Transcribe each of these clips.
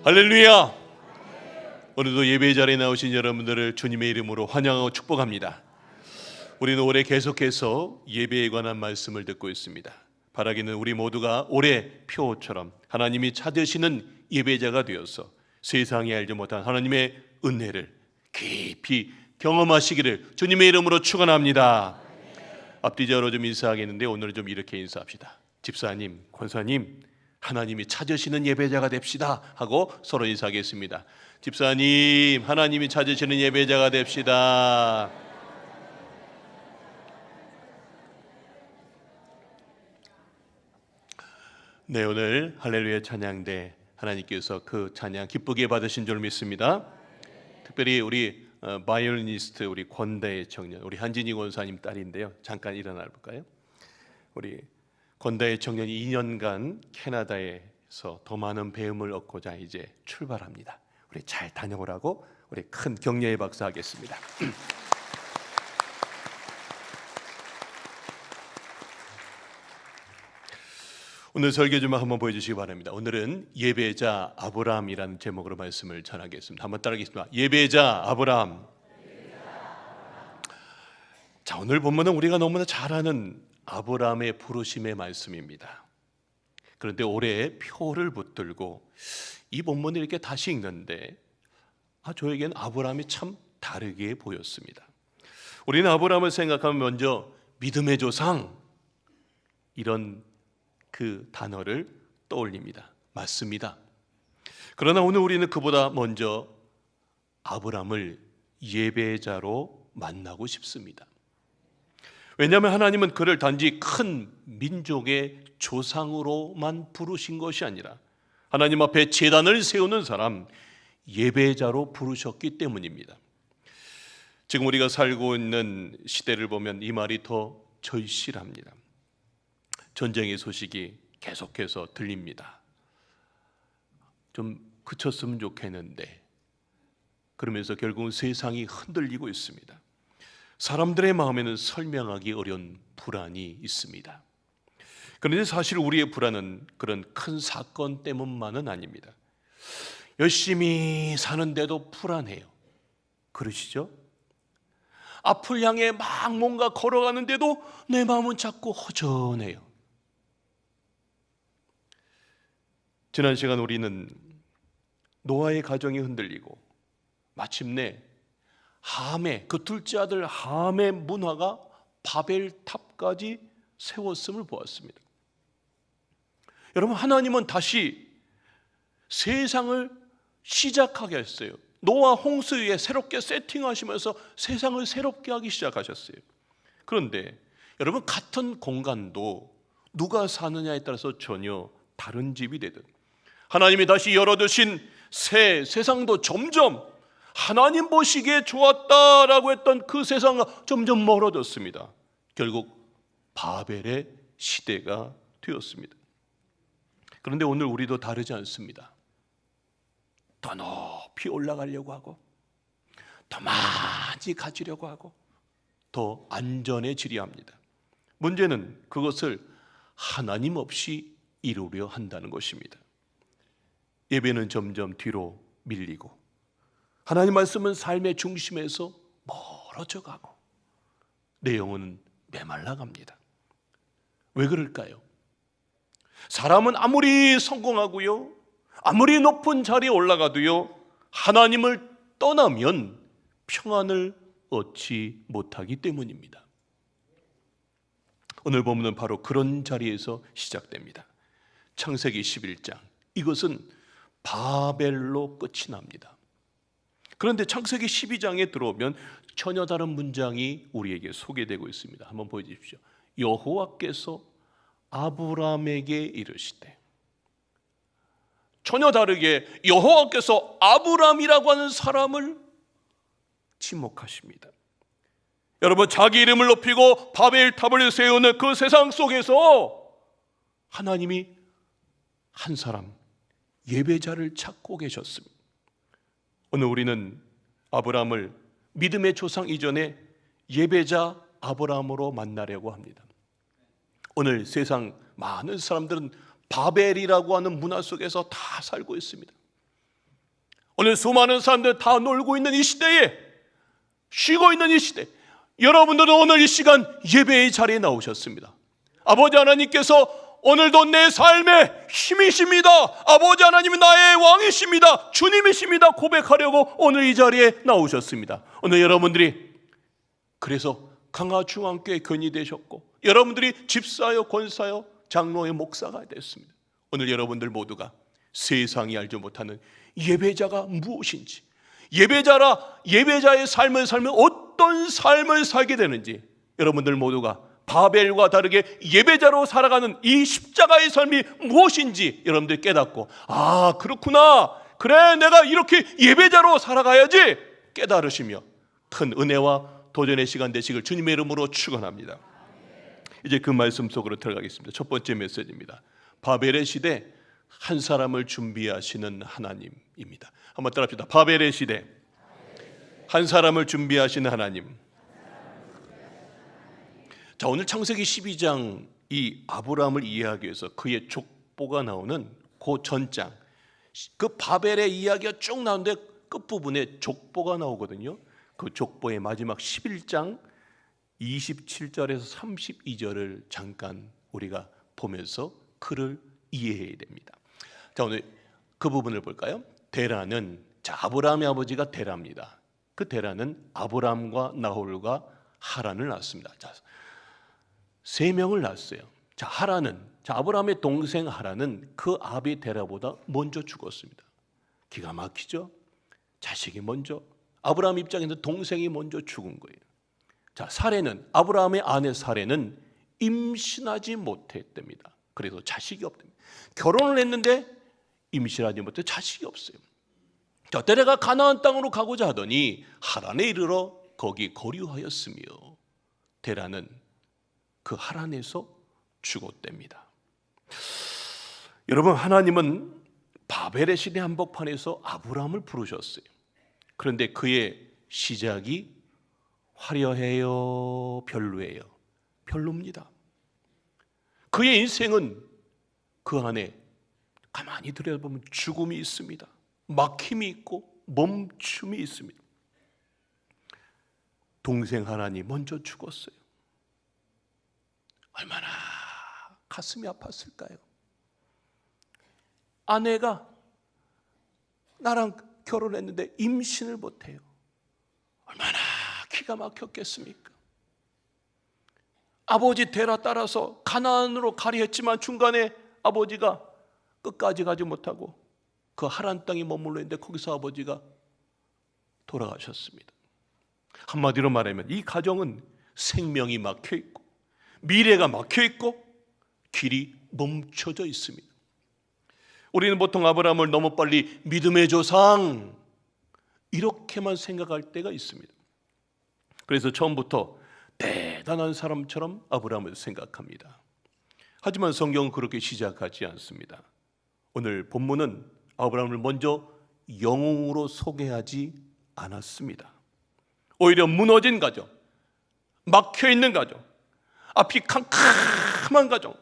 할렐루야! 오늘도 예배 자리에 나오신 여러분들을 주님의 이름으로 환영하고 축복합니다. 우리는 올해 계속해서 예배에 관한 말씀을 듣고 있습니다. 바라기는 우리 모두가 올해 표처럼 하나님이 찾으시는 예배자가 되어서 세상이 알지 못한 하나님의 은혜를 깊이 경험하시기를 주님의 이름으로 축원합니다. 앞뒤자로 좀 인사하겠는데 오늘은 좀 이렇게 인사합시다. 집사님, 권사님, 하나님이 찾으시는 예배자가 됩시다 하고 서로 인사하겠습니다. 집사님, 하나님이 찾으시는 예배자가 됩시다. 네, 오늘 할렐루야 찬양대 하나님께서 그 찬양 기쁘게 받으신 줄 믿습니다. 특별히 우리 바이올리니스트 우리 권다의 청년, 우리 한진희 권사님 딸인데요. 잠깐 일어나 볼까요? 우리 권다의 청년이 2년간 캐나다에서 더 많은 배움을 얻고자 이제 출발합니다. 우리 잘 다녀오라고 우리 큰 격려의 박수 하겠습니다. 오늘 설교 좀 한번 보여주시기 바랍니다. 오늘은 예배자 아브라함이라는 제목으로 말씀을 전하겠습니다. 한번 따라하겠습니다. 예배자 아브라함. 자, 오늘 본문은 우리가 너무나 잘 아는 아브라함의 부르심의 말씀입니다. 그런데 올해 표를 붙들고 이 본문을 이렇게 다시 읽는데 저에게는 아브라함이 참 다르게 보였습니다. 우리는 아브라함을 생각하면 먼저 믿음의 조상 이런 그 단어를 떠올립니다. 맞습니다. 그러나 오늘 우리는 그보다 먼저 아브라함을 예배자로 만나고 싶습니다. 왜냐하면 하나님은 그를 단지 큰 민족의 조상으로만 부르신 것이 아니라 하나님 앞에 제단을 세우는 사람, 예배자로 부르셨기 때문입니다. 지금 우리가 살고 있는 시대를 보면 이 말이 더 절실합니다. 전쟁의 소식이 계속해서 들립니다. 좀 그쳤으면 좋겠는데 그러면서 결국은 세상이 흔들리고 있습니다. 사람들의 마음에는 설명하기 어려운 불안이 있습니다. 그런데 사실 우리의 불안은 그런 큰 사건 때문만은 아닙니다. 열심히 사는데도 불안해요. 그러시죠? 앞을 향해 막 뭔가 걸어가는데도 내 마음은 자꾸 허전해요. 지난 시간 우리는 노아의 가정이 흔들리고 마침내 함의 그 둘째 아들 함의 문화가 바벨탑까지 세웠음을 보았습니다. 여러분, 하나님은 다시 세상을 시작하게 했어요. 노아 홍수 위에 새롭게 세팅하시면서 세상을 새롭게 하기 시작하셨어요. 그런데 여러분, 같은 공간도 누가 사느냐에 따라서 전혀 다른 집이 되듯 하나님이 다시 열어두신 새 세상도 점점 하나님 보시기에 좋았다라고 했던 그 세상과 점점 멀어졌습니다. 결국 바벨의 시대가 되었습니다. 그런데 오늘 우리도 다르지 않습니다. 더 높이 올라가려고 하고 더 많이 가지려고 하고 더 안전해지려 합니다. 문제는 그것을 하나님 없이 이루려 한다는 것입니다. 예배는 점점 뒤로 밀리고 하나님 말씀은 삶의 중심에서 멀어져 가고 내 영혼은 메말라갑니다. 왜 그럴까요? 사람은 아무리 성공하고요, 아무리 높은 자리에 올라가도요, 하나님을 떠나면 평안을 얻지 못하기 때문입니다. 오늘 본문은 바로 그런 자리에서 시작됩니다. 창세기 11장, 이것은 바벨로 끝이 납니다. 그런데 창세기 12장에 들어오면 전혀 다른 문장이 우리에게 소개되고 있습니다. 한번 보여주십시오. 여호와께서 아브라함에게 이르시되, 전혀 다르게 여호와께서 아브라함이라고 하는 사람을 지목하십니다. 여러분, 자기 이름을 높이고 바벨탑을 세우는 그 세상 속에서 하나님이 한 사람, 예배자를 찾고 계셨습니다. 오늘 우리는 아브라함을 믿음의 조상 이전에 예배자 아브라함으로 만나려고 합니다. 오늘 세상 많은 사람들은 바벨이라고 하는 문화 속에서 다 살고 있습니다. 오늘 수많은 사람들 다 놀고 있는 이 시대에, 쉬고 있는 이 시대, 여러분들은 오늘 이 시간 예배의 자리에 나오셨습니다. 아버지 하나님께서 오늘도 내 삶의 힘이십니다. 아버지 하나님은 나의 왕이십니다. 주님이십니다. 고백하려고 오늘 이 자리에 나오셨습니다. 오늘 여러분들이 그래서 강화중앙교회 견이 되셨고, 여러분들이 집사요, 권사요, 장로의 목사가 됐습니다. 오늘 여러분들 모두가 세상이 알지 못하는 예배자가 무엇인지, 예배자의 삶을 살면 어떤 삶을 살게 되는지, 여러분들 모두가 바벨과 다르게 예배자로 살아가는 이 십자가의 삶이 무엇인지 여러분들 깨닫고, 아 그렇구나, 그래 내가 이렇게 예배자로 살아가야지 깨달으시며 큰 은혜와 도전의 시간 되시길 주님의 이름으로 축원합니다. 이제 그 말씀 속으로 들어가겠습니다. 첫 번째 메시지입니다. 바벨의 시대, 한 사람을 준비하시는 하나님입니다. 한번 따라합시다. 바벨의 시대, 한 사람을 준비하시는 하나님. 자, 오늘 창세기 12장 이 아브라함을 이해하기 위해서 그의 족보가 나오는 그 전장, 그 바벨의 이야기가 쭉 나오는데 끝부분에 족보가 나오거든요. 그 족보의 마지막 11장 27절에서 32절을 잠깐 우리가 보면서 그를 이해해야 됩니다. 자, 오늘 그 부분을 볼까요? 데라는, 자, 아브라함의 아버지가 데라입니다. 그 데라는 아브라함과 나홀과 하란을 낳았습니다. 자, 세 명을 낳았어요. 자, 하란은, 자, 아브라함의 동생 하란은 그 아비 데라보다 먼저 죽었습니다. 기가 막히죠? 자식이 먼저, 아브라함 입장에서 동생이 먼저 죽은 거예요. 자, 사레는, 아브라함의 아내 사레는 임신하지 못했답니다. 그래서 자식이 없답니다. 결혼을 했는데 임신하지 못해 자식이 없어요. 자, 데라가 가나안 땅으로 가고자 하더니 하란에 이르러 거기 거류하였으며 데라는 그 하란에서 죽었답니다. 여러분, 하나님은 바벨의 시대 한복판에서 아브라함을 부르셨어요. 그런데 그의 시작이 화려해요, 별로예요? 별로입니다. 그의 인생은 그 안에 가만히 들여다보면 죽음이 있습니다. 막힘이 있고 멈춤이 있습니다. 동생 하란이 먼저 죽었어요. 얼마나 가슴이 아팠을까요? 아내가 나랑 결혼했는데 임신을 못해요. 얼마나 기가 막혔겠습니까? 아버지 데라 따라서 가나안으로 가려 했지만 중간에 아버지가 끝까지 가지 못하고 그 하란 땅에 머물러 있는데 거기서 아버지가 돌아가셨습니다. 한마디로 말하면 이 가정은 생명이 막혀 있고 미래가 막혀 있고 길이 멈춰져 있습니다. 우리는 보통 아브라함을 너무 빨리 믿음의 조상 이렇게만 생각할 때가 있습니다. 그래서 처음부터 대단한 사람처럼 아브라함을 생각합니다. 하지만 성경은 그렇게 시작하지 않습니다. 오늘 본문은 아브라함을 먼저 영웅으로 소개하지 않았습니다. 오히려 무너진 가정, 막혀있는 가정, 앞이 캄캄한 가정,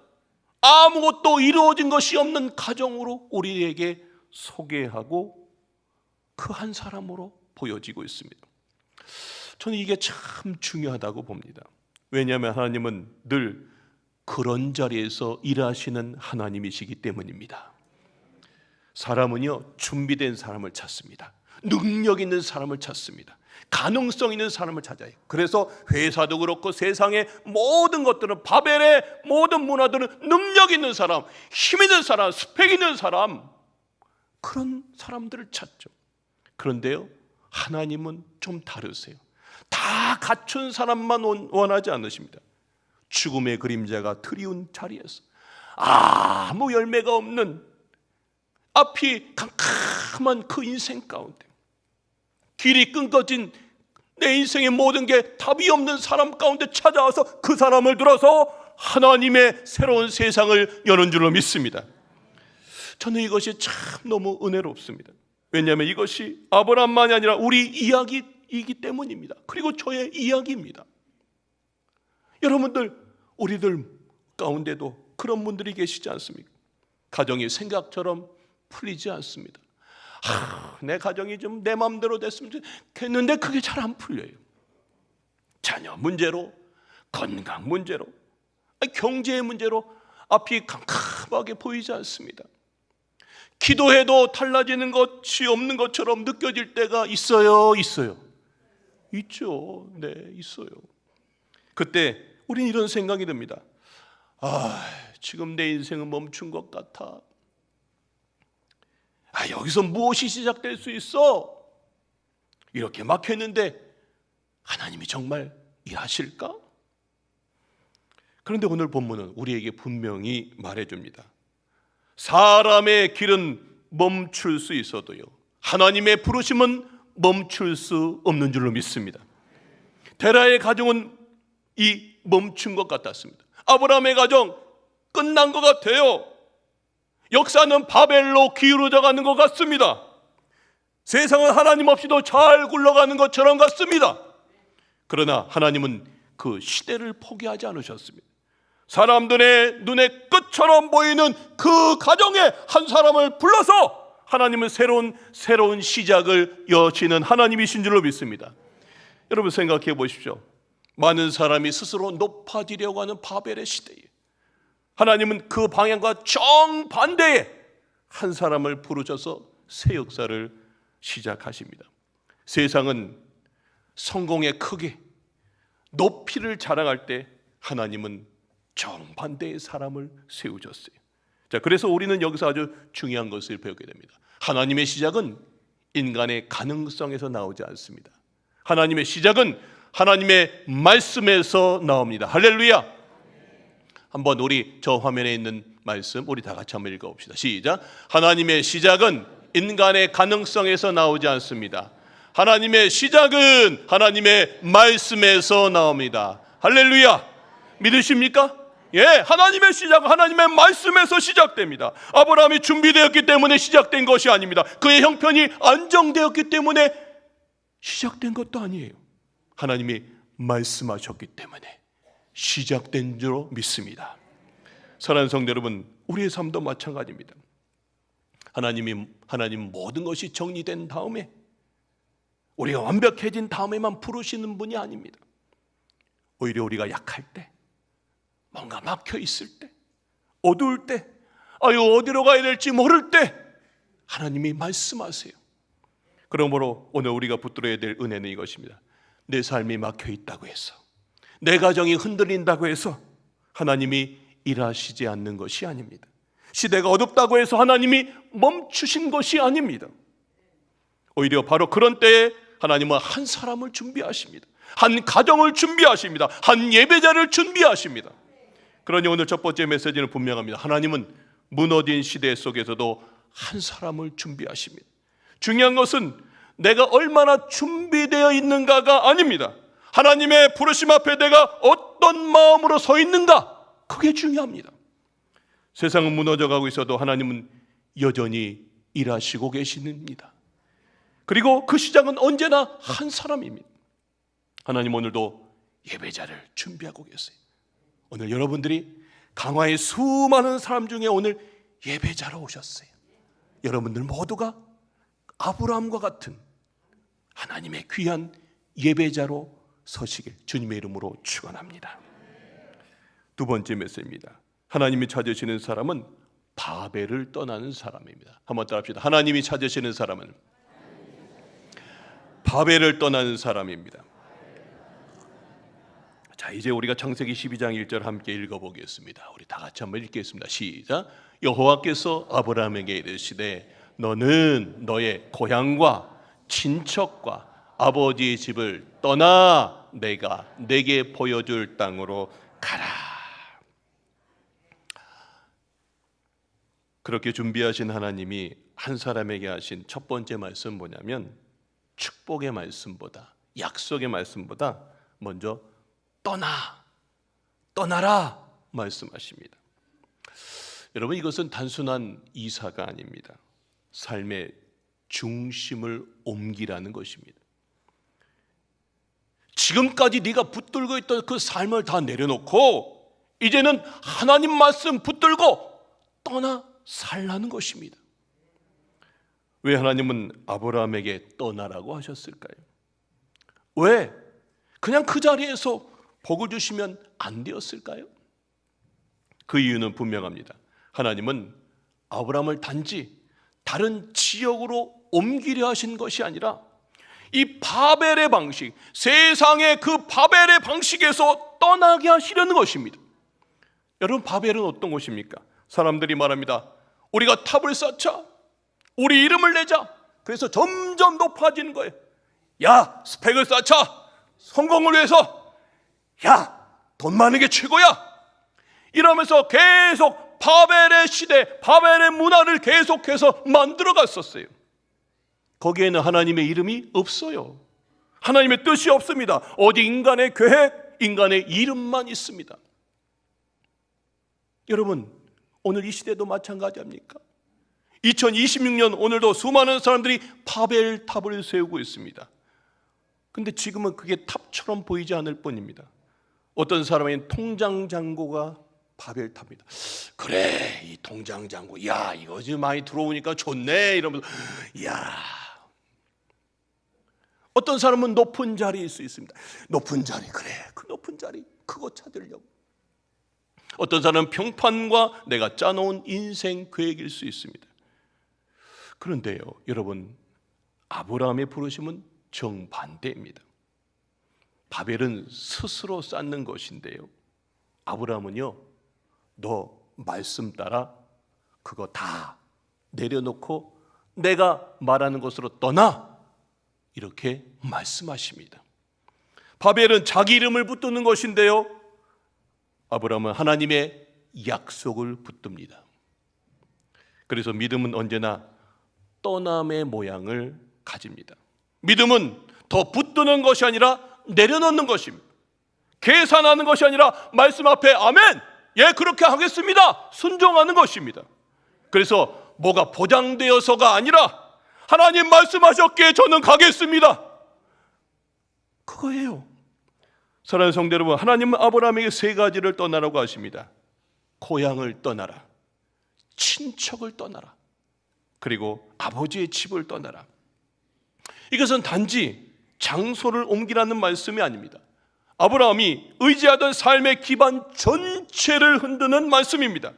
아무것도 이루어진 것이 없는 가정으로 우리에게 소개하고 그 한 사람으로 보여지고 있습니다. 저는 이게 참 중요하다고 봅니다. 왜냐하면 하나님은 늘 그런 자리에서 일하시는 하나님이시기 때문입니다. 사람은요, 준비된 사람을 찾습니다. 능력 있는 사람을 찾습니다. 가능성 있는 사람을 찾아요. 그래서 회사도 그렇고 세상의 모든 것들은, 바벨의 모든 문화들은 능력 있는 사람, 힘 있는 사람, 스펙 있는 사람, 그런 사람들을 찾죠. 그런데요, 하나님은 좀 다르세요. 다 갖춘 사람만 원하지 않으십니다. 죽음의 그림자가 드리운 자리에서 아무 열매가 없는 앞이 캄캄한 그 인생 가운데, 길이 끊겨진 내 인생의 모든 게 답이 없는 사람 가운데 찾아와서 그 사람을 들어서 하나님의 새로운 세상을 여는 줄로 믿습니다. 저는 이것이 참 너무 은혜롭습니다. 왜냐하면 이것이 아브라함만이 아니라 우리 이야기이기 때문입니다. 그리고 저의 이야기입니다. 여러분들, 우리들 가운데도 그런 분들이 계시지 않습니까? 가정이 생각처럼 풀리지 않습니다. 내 가정이 좀 내 마음대로 됐으면 좋겠는데 그게 잘 안 풀려요. 자녀 문제로, 건강 문제로, 경제의 문제로 앞이 캄캄하게 보이지 않습니다. 기도해도 달라지는 것이 없는 것처럼 느껴질 때가 있어요? 있죠. 네, 있어요. 그때 우린 이런 생각이 듭니다. 지금 내 인생은 멈춘 것 같아. 여기서 무엇이 시작될 수 있어? 이렇게 막혔는데 하나님이 정말 일하실까? 그런데 오늘 본문은 우리에게 분명히 말해줍니다. 사람의 길은 멈출 수 있어도요, 하나님의 부르심은 멈출 수 없는 줄로 믿습니다. 데라의 가정은 이 멈춘 것 같았습니다. 아브라함의 가정 끝난 것 같아요. 역사는 바벨로 기울어져 가는 것 같습니다. 세상은 하나님 없이도 잘 굴러가는 것처럼 같습니다. 그러나 하나님은 그 시대를 포기하지 않으셨습니다. 사람들의 눈에 끝처럼 보이는 그 가정에 한 사람을 불러서 하나님은 새로운 시작을 여시는 하나님이신 줄로 믿습니다. 여러분 생각해 보십시오. 많은 사람이 스스로 높아지려고 하는 바벨의 시대에 하나님은 그 방향과 정반대에 한 사람을 부르셔서 새 역사를 시작하십니다. 세상은 성공의 크기, 높이를 자랑할 때 하나님은 정반대의 사람을 세우셨어요. 자, 그래서 우리는 여기서 아주 중요한 것을 배우게 됩니다. 하나님의 시작은 인간의 가능성에서 나오지 않습니다. 하나님의 시작은 하나님의 말씀에서 나옵니다. 할렐루야. 한번 우리 저 화면에 있는 말씀 우리 다 같이 한번 읽어봅시다. 시작. 하나님의 시작은 인간의 가능성에서 나오지 않습니다. 하나님의 시작은 하나님의 말씀에서 나옵니다. 할렐루야. 믿으십니까? 예, 하나님의 시작은 하나님의 말씀에서 시작됩니다. 아브라함이 준비되었기 때문에 시작된 것이 아닙니다. 그의 형편이 안정되었기 때문에 시작된 것도 아니에요. 하나님이 말씀하셨기 때문에 시작된 줄로 믿습니다. 사랑하는 성도 여러분, 우리의 삶도 마찬가지입니다. 하나님 모든 것이 정리된 다음에, 우리가 완벽해진 다음에만 부르시는 분이 아닙니다. 오히려 우리가 약할 때, 뭔가 막혀 있을 때, 어두울 때, 어디로 가야 될지 모를 때 하나님이 말씀하세요. 그러므로 오늘 우리가 붙들어야 될 은혜는 이것입니다. 내 삶이 막혀 있다고 해서, 내 가정이 흔들린다고 해서 하나님이 일하시지 않는 것이 아닙니다. 시대가 어둡다고 해서 하나님이 멈추신 것이 아닙니다. 오히려 바로 그런 때에 하나님은 한 사람을 준비하십니다. 한 가정을 준비하십니다. 한 예배자를 준비하십니다. 그러니 오늘 첫 번째 메시지는 분명합니다. 하나님은 무너진 시대 속에서도 한 사람을 준비하십니다. 중요한 것은 내가 얼마나 준비되어 있는가가 아닙니다. 하나님의 부르심 앞에 내가 어떤 마음으로 서 있는가, 그게 중요합니다. 세상은 무너져가고 있어도 하나님은 여전히 일하시고 계십니다. 그리고 그 시작은 언제나 한 사람입니다. 하나님 오늘도 예배자를 준비하고 계세요. 오늘 여러분들이 강화의 수많은 사람 중에 오늘 예배자로 오셨어요. 여러분들 모두가 아브라함과 같은 하나님의 귀한 예배자로 서시길 주님의 이름으로 축원합니다. 두 번째 메시지입니다. 하나님이 찾으시는 사람은 바벨을 떠나는 사람입니다. 한번 따라합시다. 하나님이 찾으시는 사람은 바벨을 떠나는 사람입니다. 자, 이제 우리가 창세기 12장 1절 함께 읽어보겠습니다. 우리 다 같이 한번 읽겠습니다. 시작. 여호와께서 아브라함에게 이르시되 너는 너의 고향과 친척과 아버지의 집을 떠나 내가 내게 보여줄 땅으로 가라. 그렇게 준비하신 하나님이 한 사람에게 하신 첫 번째 말씀은 뭐냐면, 축복의 말씀보다, 약속의 말씀보다 먼저 떠나라 말씀하십니다. 여러분, 이것은 단순한 이사가 아닙니다. 삶의 중심을 옮기라는 것입니다. 지금까지 네가 붙들고 있던 그 삶을 다 내려놓고 이제는 하나님 말씀 붙들고 떠나 살라는 것입니다. 왜 하나님은 아브라함에게 떠나라고 하셨을까요? 왜 그냥 그 자리에서 복을 주시면 안 되었을까요? 그 이유는 분명합니다. 하나님은 아브라함을 단지 다른 지역으로 옮기려 하신 것이 아니라 이 바벨의 방식, 세상의 그 바벨의 방식에서 떠나게 하시려는 것입니다. 여러분, 바벨은 어떤 곳입니까? 사람들이 말합니다. 우리가 탑을 쌓자, 우리 이름을 내자. 그래서 점점 높아지는 거예요. 야, 스펙을 쌓자, 성공을 위해서. 야, 돈 많은 게 최고야. 이러면서 계속 바벨의 시대, 바벨의 문화를 계속해서 만들어 갔었어요. 거기에는 하나님의 이름이 없어요. 하나님의 뜻이 없습니다. 오직 인간의 계획, 인간의 이름만 있습니다. 여러분, 오늘 이 시대도 마찬가지 아닙니까? 2026년 오늘도 수많은 사람들이 바벨 탑을 세우고 있습니다. 근데 지금은 그게 탑처럼 보이지 않을 뿐입니다. 어떤 사람의 통장 잔고가 바벨 탑입니다. 그래, 이 통장 잔고, 야, 이거 좀 많이 들어오니까 좋네 이러면서, 야. 어떤 사람은 높은 자리일 수 있습니다. 높은 자리, 그래, 그 높은 자리, 그거 찾으려고. 어떤 사람은 평판과 내가 짜놓은 인생 계획일 수 있습니다. 그런데요, 여러분, 아브라함의 부르심은 정반대입니다. 바벨은 스스로 쌓는 것인데요, 아브라함은요, 너 말씀 따라 그거 다 내려놓고 내가 말하는 곳으로 떠나, 이렇게 말씀하십니다. 바벨은 자기 이름을 붙드는 것인데요, 아브라함은 하나님의 약속을 붙듭니다. 그래서 믿음은 언제나 떠남의 모양을 가집니다. 믿음은 더 붙드는 것이 아니라 내려놓는 것입니다. 계산하는 것이 아니라 말씀 앞에 아멘, 예, 그렇게 하겠습니다, 순종하는 것입니다. 그래서 뭐가 보장되어서가 아니라 하나님 말씀하셨기에 저는 가겠습니다, 그거예요. 사랑하는 성도 여러분, 하나님은 아브라함에게 세 가지를 떠나라고 하십니다. 고향을 떠나라, 친척을 떠나라, 그리고 아버지의 집을 떠나라. 이것은 단지 장소를 옮기라는 말씀이 아닙니다. 아브라함이 의지하던 삶의 기반 전체를 흔드는 말씀입니다.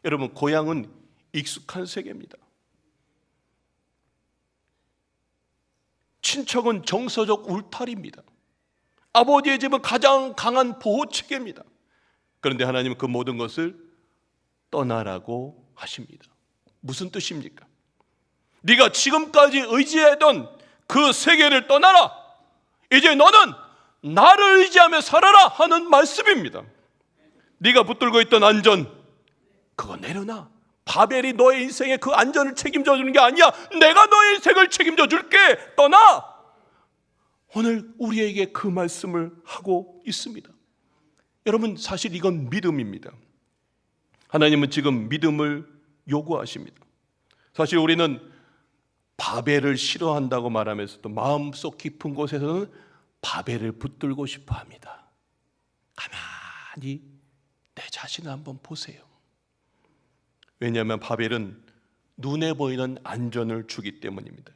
여러분, 고향은 익숙한 세계입니다. 친척은 정서적 울타리입니다. 아버지의 집은 가장 강한 보호체계입니다. 그런데 하나님은 그 모든 것을 떠나라고 하십니다. 무슨 뜻입니까? 네가 지금까지 의지하던 그 세계를 떠나라, 이제 너는 나를 의지하며 살아라 하는 말씀입니다. 네가 붙들고 있던 안전, 그거 내려놔. 바벨이 너의 인생의 그 안전을 책임져 주는 게 아니야. 내가 너의 인생을 책임져 줄게. 떠나. 오늘 우리에게 그 말씀을 하고 있습니다. 여러분, 사실 이건 믿음입니다. 하나님은 지금 믿음을 요구하십니다. 사실 우리는 바벨을 싫어한다고 말하면서도 마음속 깊은 곳에서는 바벨을 붙들고 싶어 합니다. 가만히 내 자신을 한번 보세요. 왜냐하면 바벨은 눈에 보이는 안전을 주기 때문입니다.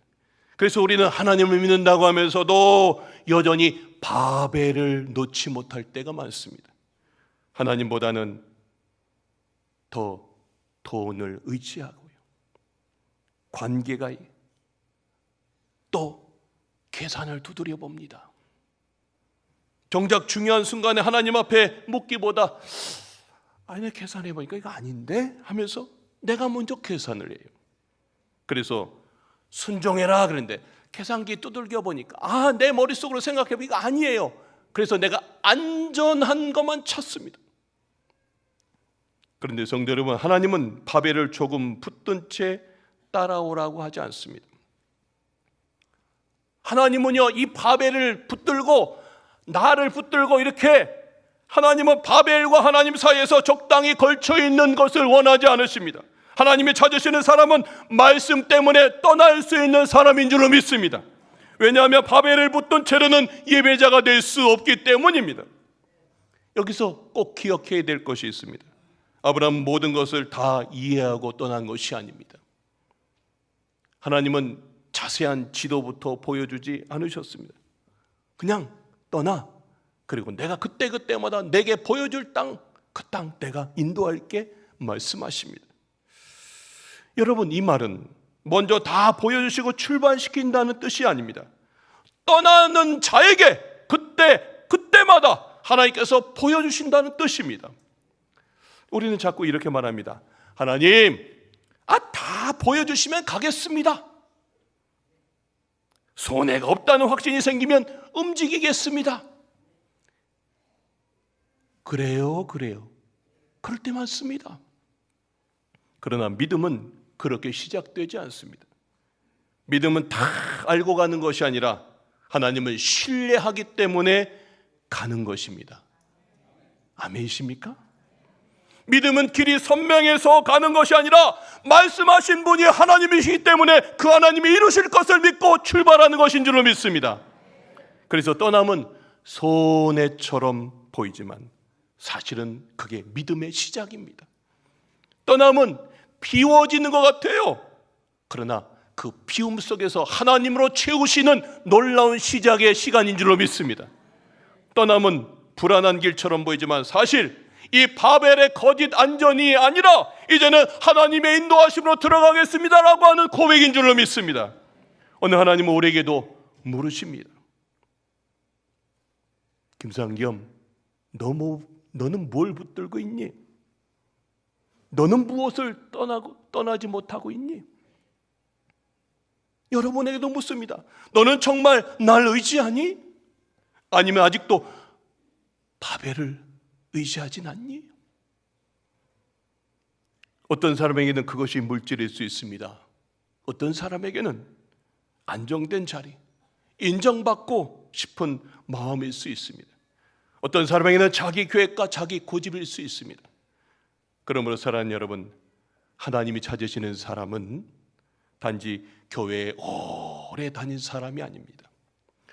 그래서 우리는 하나님을 믿는다고 하면서도 여전히 바벨을 놓지 못할 때가 많습니다. 하나님보다는 더 돈을 의지하고요, 관계가, 또 계산을 두드려 봅니다. 정작 중요한 순간에 하나님 앞에 묻기보다 아니, 계산해 보니까 이거 아닌데 하면서 내가 먼저 계산을 해요. 그래서 순종해라 그런데 계산기 두들겨 보니까 내 머릿속으로 생각해 보니까 이거 아니에요. 그래서 내가 안전한 것만 찾습니다. 그런데 성도 여러분, 하나님은 바벨을 조금 붙든 채 따라오라고 하지 않습니다. 하나님은요, 이 바벨을 붙들고 나를 붙들고 이렇게, 하나님은 바벨과 하나님 사이에서 적당히 걸쳐 있는 것을 원하지 않으십니다. 하나님이 찾으시는 사람은 말씀 때문에 떠날 수 있는 사람인 줄로 믿습니다. 왜냐하면 바벨을 붙든 채로는 예배자가 될 수 없기 때문입니다. 여기서 꼭 기억해야 될 것이 있습니다. 아브라함은 모든 것을 다 이해하고 떠난 것이 아닙니다. 하나님은 자세한 지도부터 보여주지 않으셨습니다. 그냥 떠나. 그리고 내가 그때마다 내게 보여줄 땅, 그 땅 내가 인도할게 말씀하십니다. 여러분, 이 말은 먼저 다 보여주시고 출발시킨다는 뜻이 아닙니다. 떠나는 자에게 그때마다 하나님께서 보여주신다는 뜻입니다. 우리는 자꾸 이렇게 말합니다. 하나님, 다 보여주시면 가겠습니다. 손해가 없다는 확신이 생기면 움직이겠습니다. 그래요. 그럴 때 많습니다. 그러나 믿음은 그렇게 시작되지 않습니다. 믿음은 다 알고 가는 것이 아니라 하나님을 신뢰하기 때문에 가는 것입니다. 아멘이십니까? 믿음은 길이 선명해서 가는 것이 아니라 말씀하신 분이 하나님이시기 때문에 그 하나님이 이루실 것을 믿고 출발하는 것인 줄로 믿습니다. 그래서 떠남은 손해처럼 보이지만 사실은 그게 믿음의 시작입니다. 떠남은 비워지는 것 같아요. 그러나 그 비움 속에서 하나님으로 채우시는 놀라운 시작의 시간인 줄로 믿습니다. 떠남은 불안한 길처럼 보이지만 사실 이 바벨의 거짓 안전이 아니라 이제는 하나님의 인도하심으로 들어가겠습니다라고 하는 고백인 줄로 믿습니다. 어느 하나님은 우리에게도 물으십니다. 김상겸, 너는 뭘 붙들고 있니? 너는 무엇을 떠나지 못하고 있니? 여러분에게도 묻습니다. 너는 정말 날 의지하니? 아니면 아직도 바벨을 의지하진 않니? 어떤 사람에게는 그것이 물질일 수 있습니다. 어떤 사람에게는 안정된 자리, 인정받고 싶은 마음일 수 있습니다. 어떤 사람에게는 자기 계획과 자기 고집일 수 있습니다. 그러므로 사랑하는 여러분, 하나님이 찾으시는 사람은 단지 교회에 오래 다닌 사람이 아닙니다.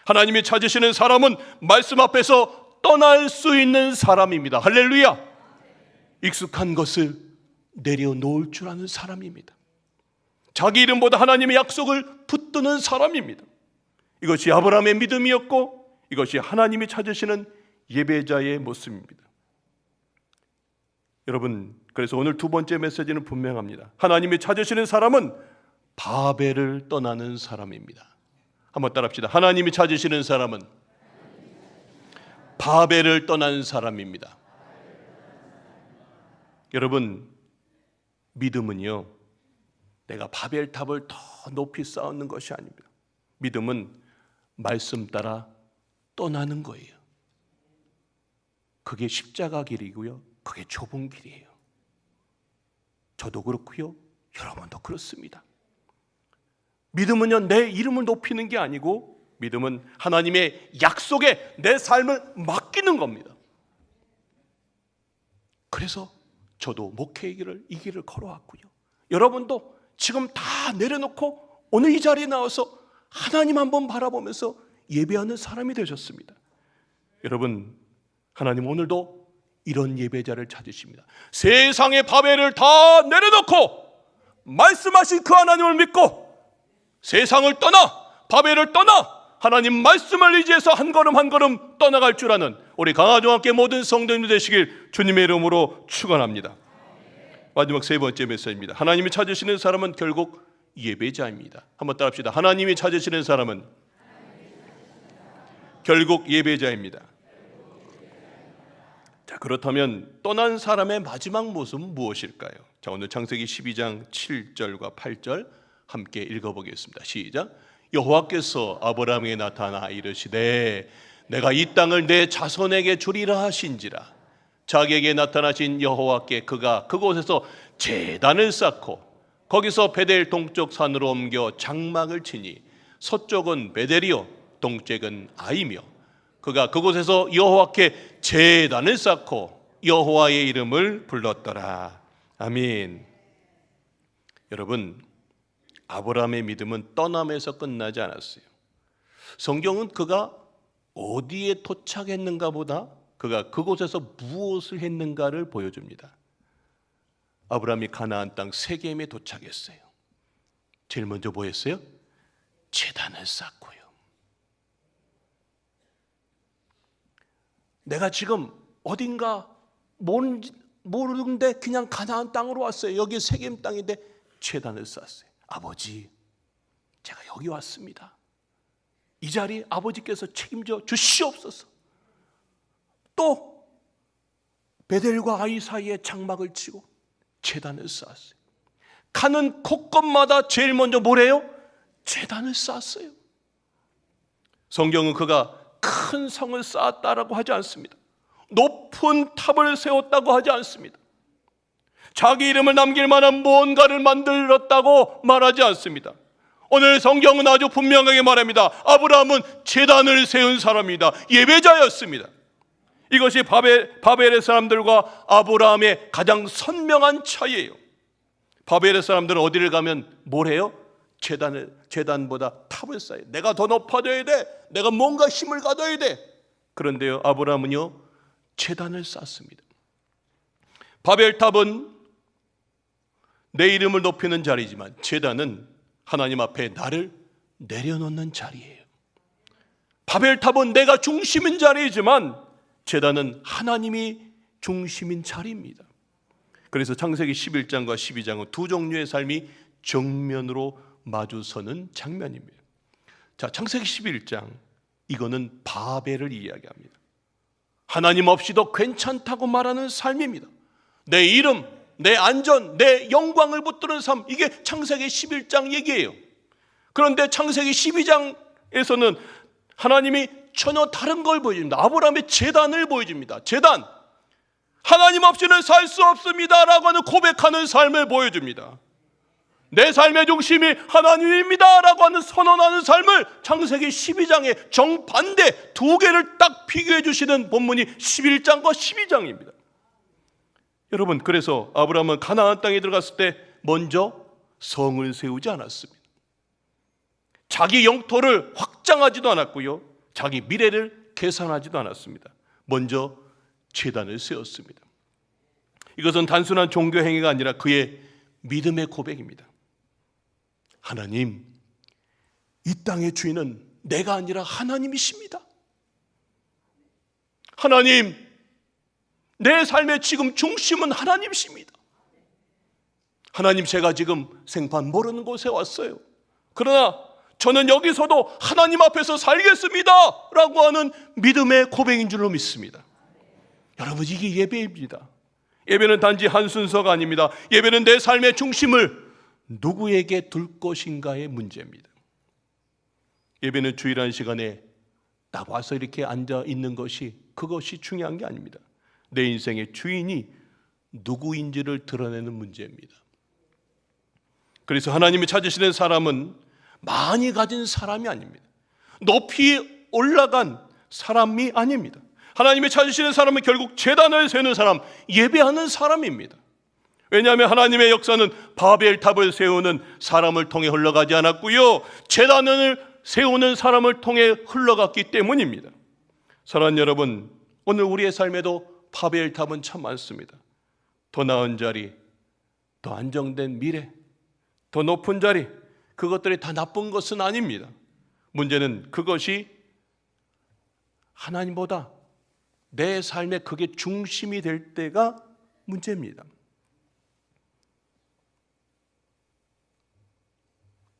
하나님이 찾으시는 사람은 말씀 앞에서 떠날 수 있는 사람입니다. 할렐루야! 익숙한 것을 내려놓을 줄 아는 사람입니다. 자기 이름보다 하나님의 약속을 붙드는 사람입니다. 이것이 아브라함의 믿음이었고 이것이 하나님이 찾으시는 예배자의 모습입니다. 여러분, 그래서 오늘 두 번째 메시지는 분명합니다. 하나님이 찾으시는 사람은 바벨을 떠나는 사람입니다. 한번 따라합시다. 하나님이 찾으시는 사람은 바벨을 떠나는 사람입니다. 여러분, 믿음은요, 내가 바벨탑을 더 높이 쌓는 것이 아닙니다. 믿음은 말씀 따라 떠나는 거예요. 그게 십자가 길이고요, 그게 좁은 길이에요. 저도 그렇고요, 여러분도 그렇습니다. 믿음은요, 내 이름을 높이는 게 아니고 믿음은 하나님의 약속에 내 삶을 맡기는 겁니다. 그래서 저도 목회의 길을, 이 길을 걸어왔고요, 여러분도 지금 다 내려놓고 오늘 이 자리에 나와서 하나님 한번 바라보면서 예배하는 사람이 되셨습니다. 여러분, 하나님 오늘도 이런 예배자를 찾으십니다. 세상의 바벨을 다 내려놓고 말씀하신 그 하나님을 믿고 세상을 떠나, 바벨을 떠나 하나님 말씀을 의지해서 한 걸음 한 걸음 떠나갈 줄 아는 우리 강화중학교 모든 성도님들 되시길 주님의 이름으로 축원합니다. 마지막 세 번째 메시지입니다. 하나님이 찾으시는 사람은 결국 예배자입니다. 한번 따라합시다. 하나님이 찾으시는 사람은 결국 예배자입니다. 자, 그렇다면 떠난 사람의 마지막 모습은 무엇일까요? 자, 오늘 창세기 12장 7절과 8절 함께 읽어보겠습니다. 시작. 여호와께서 아브라함에게 나타나 이르시되 내가 이 땅을 내 자손에게 주리라 하신지라. 자기에게 나타나신 여호와께 그가 그곳에서 제단을 쌓고 거기서 베델 동쪽 산으로 옮겨 장막을 치니 서쪽은 베델이요 동쪽은 아이며 그가 그곳에서 여호와께 제단을 쌓고 여호와의 이름을 불렀더라. 아멘. 여러분, 아브라함의 믿음은 떠남에서 끝나지 않았어요. 성경은 그가 어디에 도착했는가 보다 그가 그곳에서 무엇을 했는가를 보여줍니다. 아브라함이 가나안 땅 세겜에 도착했어요. 제일 먼저 뭐 했어요? 제단을 쌓고요. 내가 지금 어딘가 모르는데 그냥 가나안 땅으로 왔어요. 여기 세겜 땅인데 제단을 쌓았어요. 아버지, 제가 여기 왔습니다. 이 자리 아버지께서 책임져 주시옵소서. 또 베델과 아이 사이에 장막을 치고 제단을 쌓았어요. 가는 곳곳마다 제일 먼저 뭐래요? 제단을 쌓았어요. 성경은 그가 큰 성을 쌓았다라고 하지 않습니다. 높은 탑을 세웠다고 하지 않습니다. 자기 이름을 남길 만한 무언가를 만들었다고 말하지 않습니다. 오늘 성경은 아주 분명하게 말합니다. 아브라함은 제단을 세운 사람입니다. 예배자였습니다. 이것이 바벨의 사람들과 아브라함의 가장 선명한 차이예요. 바벨의 사람들은 어디를 가면 뭘 해요? 제단보다 탑을 쌓아요. 내가 더 높아져야 돼. 내가 뭔가 힘을 가져야 돼. 그런데요, 아브라함은요, 제단을 쌓습니다. 바벨탑은 내 이름을 높이는 자리지만 제단은 하나님 앞에 나를 내려놓는 자리예요. 바벨탑은 내가 중심인 자리이지만 제단은 하나님이 중심인 자리입니다. 그래서 창세기 11장과 12장은 두 종류의 삶이 정면으로 마주서는 장면입니다. 자, 창세기 11장, 이거는 바벨을 이야기합니다. 하나님 없이도 괜찮다고 말하는 삶입니다. 내 이름, 내 안전, 내 영광을 붙드는 삶, 이게 창세기 11장 얘기예요. 그런데 창세기 12장에서는 하나님이 전혀 다른 걸 보여줍니다. 아브라함의 제단을 보여줍니다. 제단, 하나님 없이는 살 수 없습니다라고 하는 고백하는 삶을 보여줍니다. 내 삶의 중심이 하나님입니다라고 하는 선언하는 삶을 창세기 12장에 정반대 두 개를 딱 비교해 주시는 본문이 11장과 12장입니다. 여러분, 그래서 아브라함은 가나안 땅에 들어갔을 때 먼저 성을 세우지 않았습니다. 자기 영토를 확장하지도 않았고요, 자기 미래를 계산하지도 않았습니다. 먼저 제단을 세웠습니다. 이것은 단순한 종교 행위가 아니라 그의 믿음의 고백입니다. 하나님, 이 땅의 주인은 내가 아니라 하나님이십니다. 하나님, 내 삶의 지금 중심은 하나님이십니다. 하나님, 제가 지금 생판 모르는 곳에 왔어요. 그러나 저는 여기서도 하나님 앞에서 살겠습니다 라고 하는 믿음의 고백인 줄로 믿습니다. 여러분, 이게 예배입니다. 예배는 단지 한 순서가 아닙니다. 예배는 내 삶의 중심을 누구에게 둘 것인가의 문제입니다. 예배는 주일한 시간에 딱 와서 이렇게 앉아 있는 것이, 그것이 중요한 게 아닙니다. 내 인생의 주인이 누구인지를 드러내는 문제입니다. 그래서 하나님이 찾으시는 사람은 많이 가진 사람이 아닙니다. 높이 올라간 사람이 아닙니다. 하나님이 찾으시는 사람은 결국 제단을 세우는 사람, 예배하는 사람입니다. 왜냐하면 하나님의 역사는 바벨탑을 세우는 사람을 통해 흘러가지 않았고요, 제단을 세우는 사람을 통해 흘러갔기 때문입니다. 사랑하는 여러분, 오늘 우리의 삶에도 바벨탑은 참 많습니다. 더 나은 자리, 더 안정된 미래, 더 높은 자리, 그것들이 다 나쁜 것은 아닙니다. 문제는 그것이 하나님보다 내 삶의 그게 중심이 될 때가 문제입니다.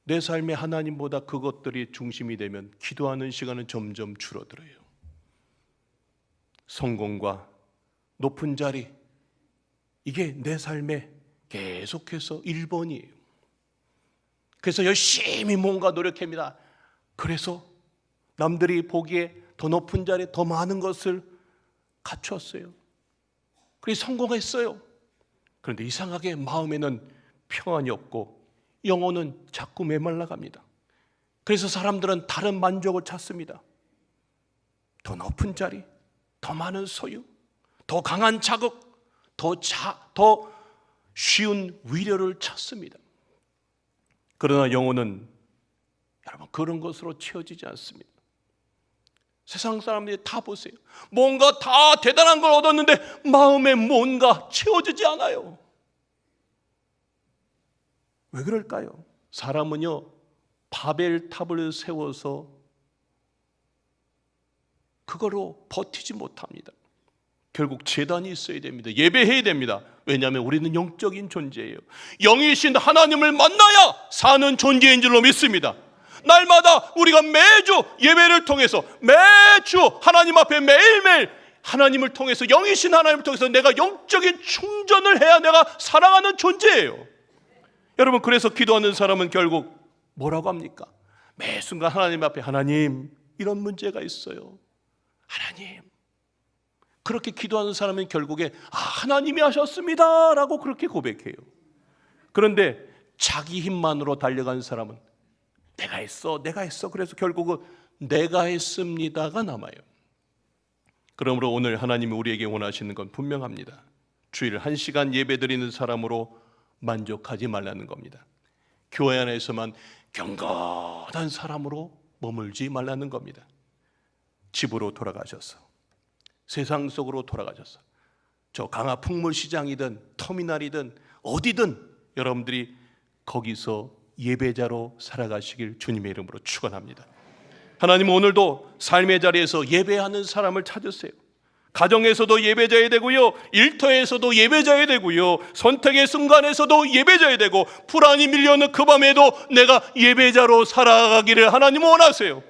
내 삶의 하나님보다 그것들이 중심이 되면 기도하는 시간은 점점 줄어들어요. 성공과 높은 자리, 이게 내 삶에 계속해서 1번이에요. 그래서 열심히 뭔가 노력합니다. 그래서 남들이 보기에 더 높은 자리, 더 많은 것을 갖추었어요. 그래서 성공했어요. 그런데 이상하게 마음에는 평안이 없고 영혼은 자꾸 메말라갑니다. 그래서 사람들은 다른 만족을 찾습니다. 더 높은 자리, 더 많은 소유, 더 강한 자극, 더 쉬운 위로를 찾습니다. 그러나 영혼은 여러분 그런 것으로 채워지지 않습니다. 세상 사람들이 다 보세요. 뭔가 다 대단한 걸 얻었는데 마음에 뭔가 채워지지 않아요. 왜 그럴까요? 사람은요, 바벨탑을 세워서 그거로 버티지 못합니다. 결국 제단이 있어야 됩니다. 예배해야 됩니다. 왜냐하면 우리는 영적인 존재예요. 영이신 하나님을 만나야 사는 존재인 줄로 믿습니다. 날마다 우리가 매주 예배를 통해서 매주 하나님 앞에 매일매일 하나님을 통해서, 영이신 하나님을 통해서 내가 영적인 충전을 해야 내가 사랑하는 존재예요. 여러분, 그래서 기도하는 사람은 결국 뭐라고 합니까? 매 순간 하나님 앞에, 하나님 이런 문제가 있어요, 하나님. 그렇게 기도하는 사람은 결국에 하나님이 하셨습니다 라고 그렇게 고백해요. 그런데 자기 힘만으로 달려간 사람은 내가 했어 그래서 결국은 내가 했습니다가 남아요. 그러므로 오늘 하나님이 우리에게 원하시는 건 분명합니다. 주일 1시간 예배드리는 사람으로 만족하지 말라는 겁니다. 교회 안에서만 경건한 사람으로 머물지 말라는 겁니다. 집으로 돌아가셔서, 세상 속으로 돌아가셔서, 저 강화 풍물시장이든 터미널이든 어디든 여러분들이 거기서 예배자로 살아가시길 주님의 이름으로 축원합니다. 하나님, 오늘도 삶의 자리에서 예배하는 사람을 찾으세요. 가정에서도 예배자야 되고요, 일터에서도 예배자야 되고요, 선택의 순간에서도 예배자야 되고, 불안이 밀려오는 그 밤에도 내가 예배자로 살아가기를 하나님 원하세요.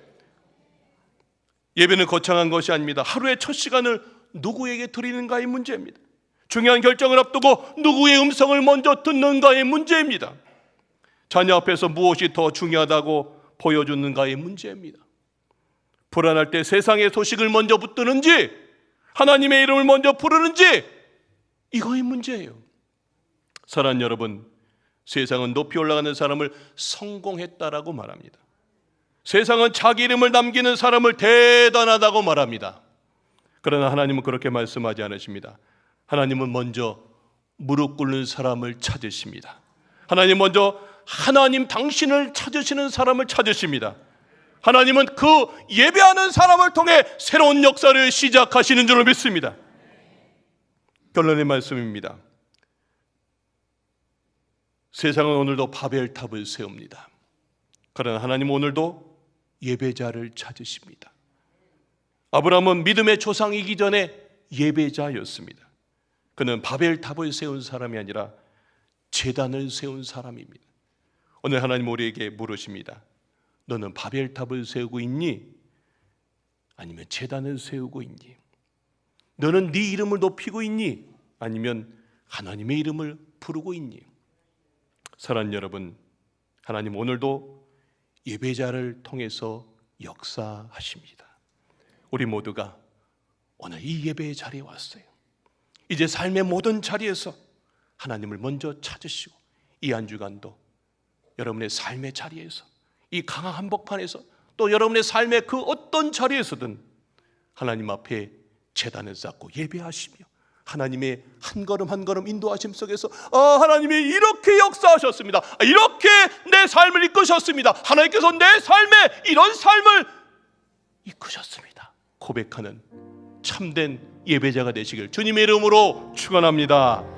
예배는 거창한 것이 아닙니다. 하루의 첫 시간을 누구에게 드리는가의 문제입니다. 중요한 결정을 앞두고 누구의 음성을 먼저 듣는가의 문제입니다. 자녀 앞에서 무엇이 더 중요하다고 보여주는가의 문제입니다. 불안할 때 세상의 소식을 먼저 붙드는지 하나님의 이름을 먼저 부르는지, 이거의 문제예요. 사랑하는 여러분, 세상은 높이 올라가는 사람을 성공했다라고 말합니다. 세상은 자기 이름을 남기는 사람을 대단하다고 말합니다. 그러나 하나님은 그렇게 말씀하지 않으십니다. 하나님은 먼저 무릎 꿇는 사람을 찾으십니다. 하나님 먼저 하나님 당신을 찾으시는 사람을 찾으십니다. 하나님은 그 예배하는 사람을 통해 새로운 역사를 시작하시는 줄로 믿습니다. 결론의 말씀입니다. 세상은 오늘도 바벨탑을 세웁니다. 그러나 하나님 오늘도 예배자를 찾으십니다. 아브라함은 믿음의 조상이기 전에 예배자였습니다. 그는 바벨탑을 세운 사람이 아니라 제단을 세운 사람입니다. 오늘 하나님 우리에게 물으십니다. 너는 바벨탑을 세우고 있니? 아니면 제단을 세우고 있니? 너는 네 이름을 높이고 있니? 아니면 하나님의 이름을 부르고 있니? 사랑하는 여러분, 하나님 오늘도 예배자를 통해서 역사하십니다. 우리 모두가 오늘 이 예배의 자리에 왔어요. 이제 삶의 모든 자리에서 하나님을 먼저 찾으시고, 이 한 주간도 여러분의 삶의 자리에서, 이 강한 한복판에서, 또 여러분의 삶의 그 어떤 자리에서든 하나님 앞에 제단을 쌓고 예배하시며 하나님의 한 걸음 한 걸음 인도하심 속에서 하나님이 이렇게 역사하셨습니다, 이렇게 내 삶을 이끄셨습니다, 하나님께서 내 삶에 이런 삶을 이끄셨습니다 고백하는 참된 예배자가 되시길 주님의 이름으로 축원합니다.